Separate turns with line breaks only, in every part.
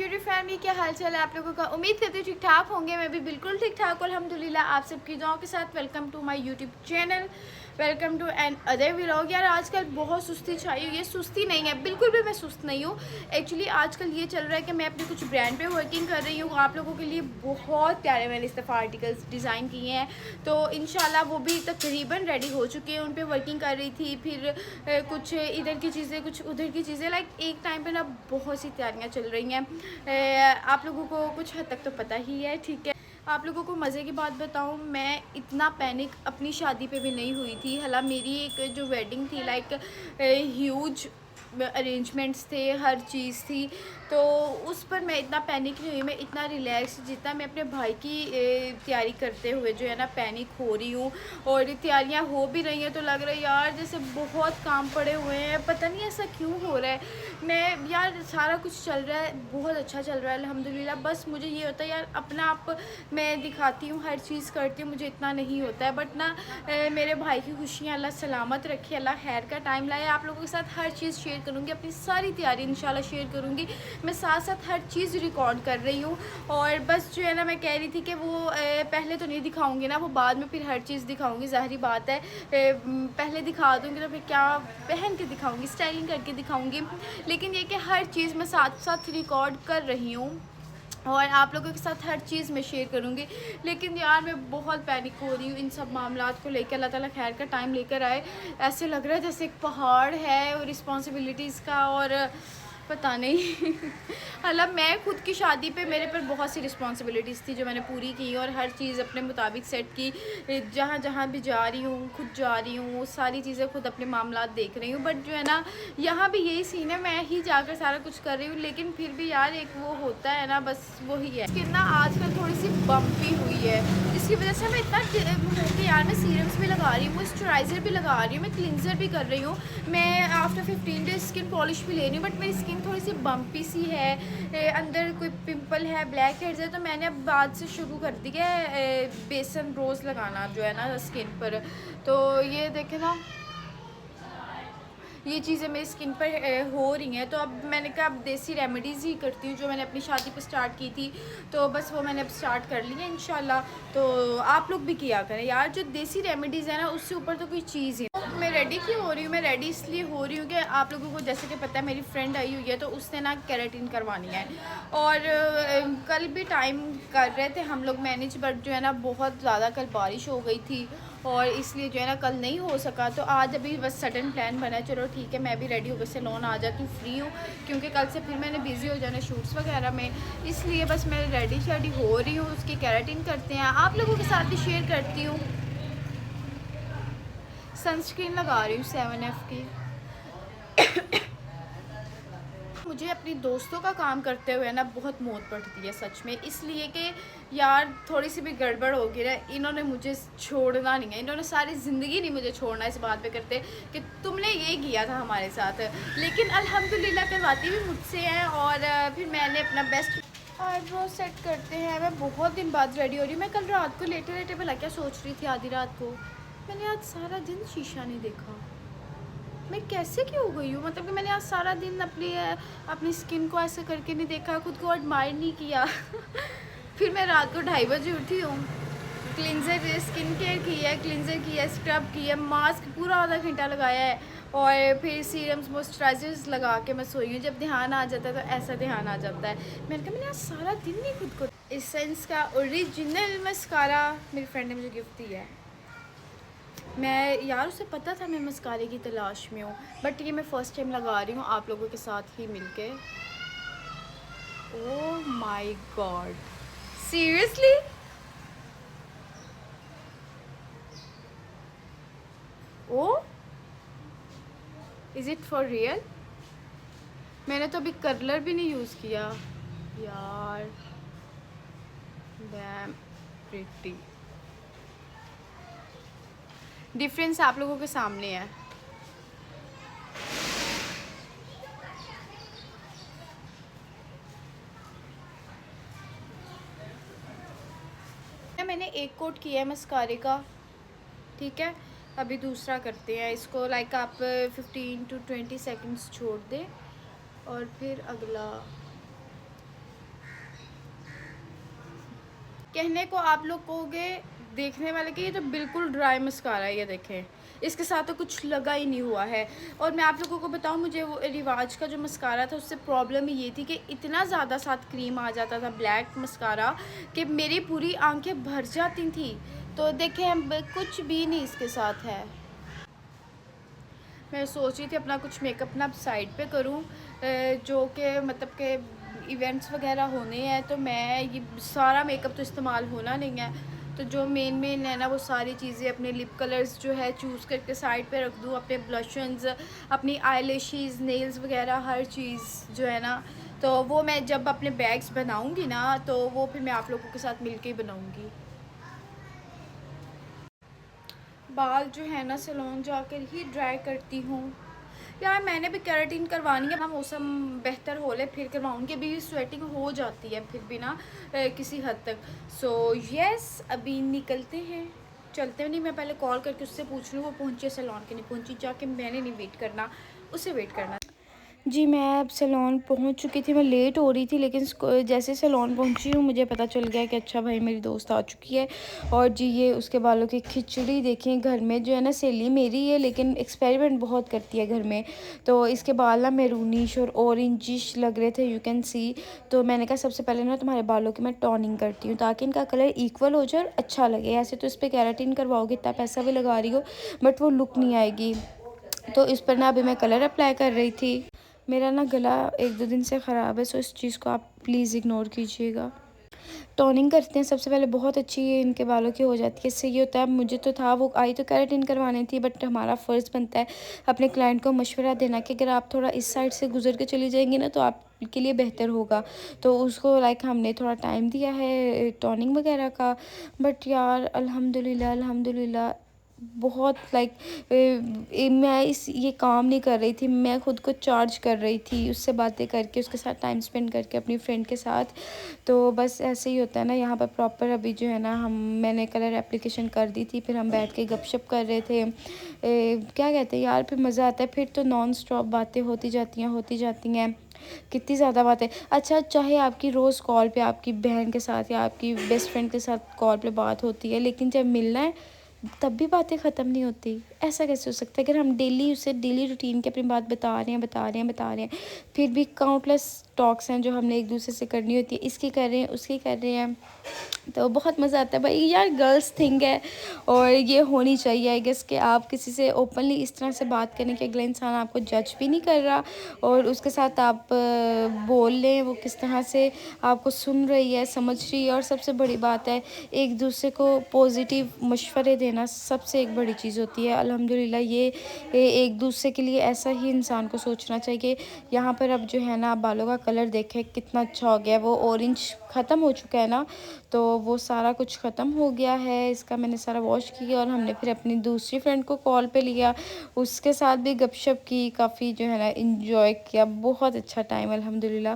YouTube family, क्या हाल चाल है आप लोगों का। उम्मीद करती हूँ ठीक ठाक होंगे। मैं भी बिल्कुल ठीक ठाक हूँ अल्हम्दुलिल्लाह। आप सबकी दुआओं के साथ welcome to my YouTube channel, welcome to another vlog. यार आजकल बहुत सुस्ती छाई हुई है। सुस्ती नहीं है, बिल्कुल भी मैं सुस्त नहीं हूँ। एक्चुअली आजकल ये चल रहा है कि मैं अपने कुछ ब्रांड पे वर्किंग कर रही हूँ। आप लोगों के लिए बहुत प्यारे मैंने इस दफ़ा आर्टिकल्स डिज़ाइन किए हैं, तो इंशाल्लाह वो भी तकरीबन रेडी हो चुके हैं। उन पर वर्किंग कर रही थी, फिर कुछ इधर की चीज़ें कुछ उधर की चीज़ें, लाइक एक टाइम पे ना बहुत सी तैयारियां चल रही हैं। आप लोगों को कुछ हद तक तो पता ही है, ठीक है। आप लोगों को मज़े की बात बताऊं, मैं इतना पैनिक अपनी शादी पे भी नहीं हुई थी। हालांकि मेरी एक जो वेडिंग थी, लाइक ह्यूज अरेंजमेंट्स थे, हर चीज़ थी, तो उस पर मैं इतना पैनिक नहीं हुई। मैं इतना रिलैक्स, जितना मैं अपने भाई की तैयारी करते हुए जो है ना पैनिक हो रही हूँ। और तैयारियाँ हो भी रही हैं तो लग रहा है यार जैसे बहुत काम पड़े हुए हैं, पता नहीं ऐसा क्यों हो रहा है। मैं यार सारा कुछ चल रहा है, बहुत अच्छा चल रहा है अल्हम्दुलिल्लाह। बस मुझे ये होता है यार अपना आप मैं दिखाती हूँ, हर चीज़ करती हूँ, मुझे इतना नहीं होता है। बट ना मेरे भाई की खुशियाँ अल्लाह सलामत रखे, अल्लाह खैर का टाइम लाए। आप लोगों के साथ हर चीज़ शेयर करूँगी, अपनी सारी तैयारी इंशाल्लाह शेयर करूँगी। मैं साथ साथ हर चीज़ रिकॉर्ड कर रही हूँ। और बस जो है ना मैं कह रही थी कि वो पहले तो नहीं दिखाऊँगी ना, वो बाद में फिर हर चीज़ दिखाऊँगी, ज़ाहिरी बात है। पहले दिखा दूँगी तो फिर क्या पहन के दिखाऊँगी, स्टाइलिंग करके दिखाऊँगी। लेकिन ये कि हर चीज़ मैं साथ साथ रिकॉर्ड कर रही हूँ और आप लोगों के साथ हर चीज़ मैं शेयर करूँगी। लेकिन यार मैं बहुत पैनिक हो रही हूँ इन सब मामलात को लेकर। अल्लाह ताला खैर का टाइम लेकर आए। ऐसे लग रहा है जैसे एक पहाड़ है और रिस्पॉन्सिबिलिटीज़ का, और पता नहीं मतलब मैं खुद की शादी पे मेरे पर बहुत सी रिस्पॉन्सिबिलिटीज़ थी जो मैंने पूरी की, और हर चीज़ अपने मुताबिक सेट की। जहाँ जहाँ भी जा रही हूँ, खुद जा रही हूँ, सारी चीज़ें खुद अपने मामलात देख रही हूँ। बट जो है ना यहाँ भी यही सीन है, मैं ही जाकर सारा कुछ कर रही हूँ। लेकिन फिर भी यार एक वो होता है ना, बस वही है। स्किन ना आजकल थोड़ी सी बम्पी हुई है, जिसकी वजह से मैं इतना हूँ कि यार मैं सीरम्स भी लगा रही हूँ, मॉइस्चराइज़र भी लगा रही हूँ, मैं क्लिनज़र भी कर रही हूँ, मैं आफ्टर 15 डेज स्किन पॉलिश भी ले रही हूँ। बट मेरी स्किन थोड़ी सी बम्पी सी है, अंदर कोई पिंपल है, ब्लैक हेड्स है। तो मैंने अब बाद से शुरू कर दिया है बेसन रोज़ लगाना जो है ना स्किन पर। तो ये देखे ना, ये चीज़ें मेरी स्किन पर हो रही हैं। तो अब मैंने कहा अब देसी रेमेडीज़ ही करती हूँ जो मैंने अपनी शादी पर स्टार्ट की थी, तो बस वो मैंने अब स्टार्ट कर ली है इंशाल्लाह। तो आप लोग भी किया करें यार, जो देसी रेमेडीज़ है ना उससे ऊपर तो कोई चीज़ ही। मैं रेडी क्यों हो रही हूँ, मैं रेडी इसलिए हो रही हूँ कि आप लोगों को जैसे कि पता है मेरी फ्रेंड आई हुई है, तो उसने ना केराटिन करवानी है। और कल भी टाइम कर रहे थे हम लोग मैनेज, बट जो है ना बहुत ज़्यादा कल बारिश हो गई थी और इसलिए जो है ना कल नहीं हो सका। तो आज अभी बस सडन प्लान बना, चलो ठीक है मैं भी रेडी होकर सैलून आ जाती हूँ, फ्री हूँ, क्योंकि कल से फिर मैंने बिज़ी हो जाना शूट्स वगैरह में। इसलिए बस मैं रेडी शेडी हो रही हूँ, उसकी केराटिन करते हैं, आप लोगों के साथ भी शेयर करती हूँ। सनस्क्रीन लगा रही हूँ 7F की। मुझे अपनी दोस्तों का काम करते हुए ना बहुत मौत पड़ती है सच में, इसलिए कि यार थोड़ी सी भी गड़बड़ होगी ना, इन्होंने मुझे छोड़ना नहीं है, इन्होंने सारी ज़िंदगी नहीं मुझे छोड़ना इस बात पे करते कि तुमने ये किया था हमारे साथ। लेकिन अल्हम्दुलिल्लाह करवाती भी मुझसे हैं, और फिर मैंने अपना बेस्ट आईब्रो सेट करते हैं। मैं बहुत दिन बाद रेडी हो रही हूँ। मैं कल रात को लेटे लेटे भला क्या सोच रही थी, आधी रात को मैंने आज सारा दिन शीशा नहीं देखा। मैं कैसे क्यों हो गई हूँ, मतलब कि मैंने आज सारा दिन अपनी स्किन को ऐसे करके नहीं देखा, खुद को एडमायर नहीं किया फिर मैं रात को 2:30 बजे उठी हूँ, क्लिनज़र स्किन केयर की है, क्लिनज़र की है, स्क्रब की है, मास्क पूरा आधा घंटा लगाया है, और फिर सीरम्स मॉइस्चराइजर्स लगा के मैं सोई हूँ। जब ध्यान आ जाता है तो ऐसा ध्यान आ जाता है। मैंने कहा मैंने आज सारा दिन नहीं खुद को। एसेंस का ओरिजिनल मस्कारा मेरी फ्रेंड ने मुझे गिफ्ट दिया है। मैं यार उसे पता था मैं मस्कारे की तलाश में हूँ, बट ये मैं फ़र्स्ट टाइम लगा रही हूँ आप लोगों के साथ ही मिलके। Oh my god, seriously oh, is it for real? मैंने तो अभी कर्लर भी नहीं यूज़ किया यार। डैम प्रिटी, डिफरेंस आप लोगों के सामने है। मैंने एक कोट किया है मस्कारे का, ठीक है, अभी दूसरा करते हैं इसको। लाइक आप 15 to 20 सेकंड्स छोड़ दें और फिर अगला। कहने को आप लोग कहोगे देखने वाले कि ये तो बिल्कुल ड्राई मस्कारा है, ये देखें इसके साथ तो कुछ लगा ही नहीं हुआ है। और मैं आप लोगों को बताऊं, मुझे वो रिवाज का जो मस्कारा था उससे प्रॉब्लम ये थी कि इतना ज़्यादा साथ क्रीम आ जाता था ब्लैक मस्कारा कि मेरी पूरी आंखें भर जाती थी। तो देखें हम कुछ भी नहीं इसके साथ है। मैं सोच रही थी अपना कुछ मेकअप ना साइड पे करूं, जो कि मतलब के इवेंट्स वगैरह होने हैं, तो मैं ये सारा मेकअप तो इस्तेमाल होना नहीं है, तो जो मेन है ना वो सारी चीज़ें अपने लिप कलर्स जो है चूज़ करके साइड पे रख दूँ, अपने ब्लशेस, अपनी आईलैशेस, नेल्स वगैरह हर चीज़ जो है ना, तो वो मैं जब अपने बैग्स बनाऊँगी ना तो वो फिर मैं आप लोगों के साथ मिल के ही बनाऊँगी। बाल जो है ना सैलून जाकर ही ड्राई करती हूँ। यार मैंने भी केराटिन करवानी है, मौसम बेहतर हो ले फिर करवाऊँगी, अभी स्वेटिंग हो जाती है फिर भी ना किसी हद तक। सो यस अभी निकलते हैं, चलते नहीं, मैं पहले कॉल करके उससे पूछ लूँ वो पहुँची सैलून के नहीं पहुँची, जाके मैंने नहीं वेट करना, उसे वेट करना। जी मैं अब सैलून पहुंच चुकी थी, मैं लेट हो रही थी लेकिन जैसे सैलून पहुंची हूँ मुझे पता चल गया कि अच्छा भाई मेरी दोस्त आ चुकी है। और जी ये उसके बालों की खिचड़ी देखें, घर में जो है ना सहेली मेरी है लेकिन एक्सपेरिमेंट बहुत करती है घर में, तो इसके बाल ना मैरूनिश और ऑरेंजिश लग रहे थे, यू कैन सी। तो मैंने कहा सबसे पहले ना तुम्हारे बालों की मैं टोनिंग करती हूँ ताकि इनका कलर इक्वल हो जाए और अच्छा लगे। ऐसे तो इस पर केराटिन करवाओगे, इतना पैसा भी लगा रही हो बट वो लुक नहीं आएगी, तो इस पर ना अभी मैं कलर अप्लाई कर रही थी। मेरा ना गला 1-2 दिन से ख़राब है, सो इस चीज़ को आप प्लीज़ इग्नोर कीजिएगा। टोनिंग करते हैं सबसे पहले, बहुत अच्छी इनके बालों की हो जाती है, इससे ये होता है। मुझे तो था वो आई तो केराटिन करवानी थी बट हमारा फ़र्ज़ बनता है अपने क्लाइंट को मशवरा देना कि अगर आप थोड़ा इस साइड से गुजर के चली जाएंगी ना तो आपके लिए बेहतर होगा। तो उसको लाइक हमने थोड़ा टाइम दिया है टोनिंग वगैरह का, बट यार अल्हम्दुलिल्लाह अल्हम्दुलिल्लाह बहुत लाइक मैं इस ये काम नहीं कर रही थी, मैं खुद को चार्ज कर रही थी उससे बातें करके, उसके साथ टाइम स्पेंड करके अपनी फ्रेंड के साथ। तो बस ऐसे ही होता है ना यहाँ पर प्रॉपर। अभी जो है ना मैंने कलर एप्लीकेशन कर दी थी, फिर हम बैठ के गपशप कर रहे थे। क्या कहते हैं यार, फिर मज़ा आता है, फिर तो नॉन स्टॉप बातें होती जाती हैं कितनी ज़्यादा बातें। अच्छा चाहे आपकी रोज़ कॉल पे आपकी बहन के साथ या आपकी बेस्ट फ्रेंड के साथ कॉल पे बात होती है, लेकिन जब मिलना है तब भी बातें ख़त्म नहीं होती। ऐसा कैसे हो सकता है? अगर हम डेली रूटीन की अपनी बात बता रहे हैं, फिर भी काउंटलेस टॉक्स हैं जो हमने एक दूसरे से करनी होती है, इसकी कर रहे हैं उसकी कर रहे हैं, तो बहुत मज़ा आता है भाई। यार गर्ल्स थिंग है और ये होनी चाहिए आई गेस कि आप किसी से ओपनली इस तरह से बात करें कि अगला इंसान आपको जज भी नहीं कर रहा और उसके साथ आप बोल लें, वो किस तरह से आपको सुन रही है, समझ रही है। और सबसे बड़ी बात है एक दूसरे को पॉजिटिव मशवरे देना सबसे एक बड़ी चीज़ होती है। अल्हम्दुलिल्लाह ये एक दूसरे के लिए ऐसा ही इंसान को सोचना चाहिए। यहाँ पर अब जो है ना बालों का कलर देखें कितना अच्छा हो गया, वो ऑरेंज ख़त्म हो चुका है ना, तो वो सारा कुछ ख़त्म हो गया है। इसका मैंने सारा वॉश किया और हमने फिर अपनी दूसरी फ्रेंड को कॉल पे लिया, उसके साथ भी गपशप की, काफ़ी जो है ना इंजॉय किया। बहुत अच्छा टाइम अल्हम्दुलिल्लाह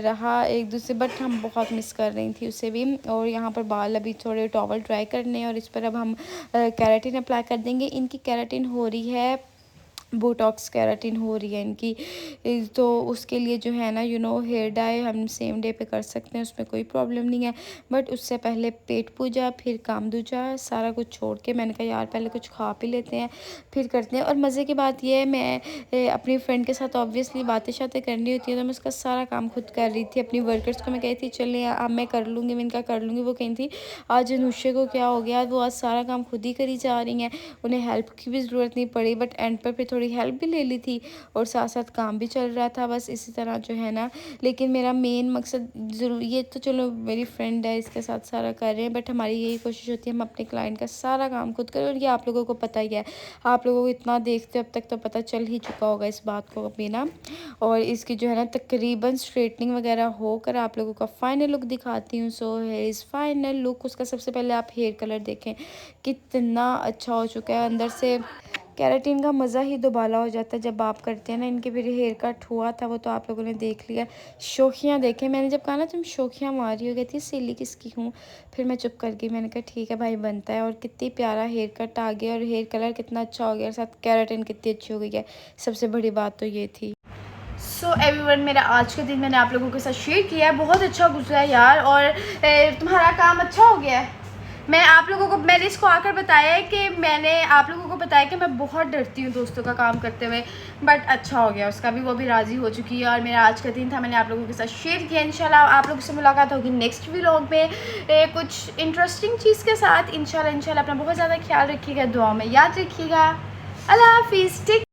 रहा एक दूसरे, बट हम बहुत मिस कर रही थी उसे भी। और यहाँ पर बाल अभी थोड़े टॉवल ड्राई करने और इस पर अब हम केराटिन अप्लाई कर देंगे। इनकी केराटिन हो रही है, बोटॉक्स केराटिन हो रही है इनकी, तो उसके लिए जो है ना हेयर डाई हम सेम डे पे कर सकते हैं, उसमें कोई प्रॉब्लम नहीं है। बट उससे पहले पेट पूजा फिर काम दूजा सारा कुछ छोड़ के मैंने कहा यार पहले कुछ खा पी लेते हैं फिर करते हैं। और मज़े की बात यह है मैं अपनी फ्रेंड के साथ ऑब्वियसली बातें शातें करनी होती है, तो मैं उसका सारा काम खुद कर रही थी। अपनी वर्कर्स को मैं कही थी चले अब मैं कर लूँगी, मैं इनका कर लूँगी। वो कही थी आज अनुष्य को क्या हो गया, वो आज सारा काम खुद ही करी जा रही हैं, उन्हें हेल्प की भी ज़रूरत नहीं पड़ी। बट एंड पर फिर थोड़ी हेल्प भी ले ली थी और साथ साथ काम भी चल रहा था, बस इसी तरह जो है ना। लेकिन मेरा मेन मकसद ज़रूर ये तो चलो मेरी फ्रेंड है इसके साथ सारा कर रहे हैं, बट हमारी यही कोशिश होती है हम अपने क्लाइंट का सारा काम खुद करें। और ये आप लोगों को पता ही है, आप लोगों को इतना देखते हो अब तक तो पता चल ही चुका होगा इस बात को अभी ना। और इसकी जो है ना तकरीबन स्ट्रेटनिंग वगैरह होकर आप लोगों का फाइनल लुक दिखाती हूँ। So here is final look. उसका सबसे पहले आप हेयर कलर देखें कितना अच्छा हो चुका है अंदर से। केराटिन का मज़ा ही दुबाला हो जाता है जब आप करते हैं ना। इनके फिर हेयर कट हुआ था वो तो आप लोगों ने देख लिया। शोखियाँ देखें, मैंने जब कहा ना तुम शोखियाँ मार रही हो, कहती सिली किसकी हूँ, फिर मैं चुप कर गई। मैंने कहा ठीक है भाई बनता है। और कितनी प्यारा हेयर कट आ गया और हेयर कलर कितना अच्छा हो गया और साथ केराटिन कितनी अच्छी हो गई है, सबसे बड़ी बात तो ये थी। सो एवरीवन, मेरा आज का दिन मैंने आप लोगों के साथ शेयर किया है, बहुत अच्छा गुजरा है यार। और तुम्हारा काम अच्छा हो गया है। मैंने इसको आकर बताया है कि मैंने आप लोगों को बताया कि मैं बहुत डरती हूँ दोस्तों का काम करते हुए, बट अच्छा हो गया उसका भी, वो भी राज़ी हो चुकी है। और मेरा आज का दिन था, मैंने आप लोगों के साथ शेयर किया। इंशाल्लाह आप लोगों से मुलाकात होगी नेक्स्ट व्लॉग में कुछ इंटरेस्टिंग चीज़ के साथ। इंशाल्लाह अपना बहुत ज़्यादा ख्याल रखिएगा, दुआ में याद रखिएगा। अल्लाह हाफिज़। टेक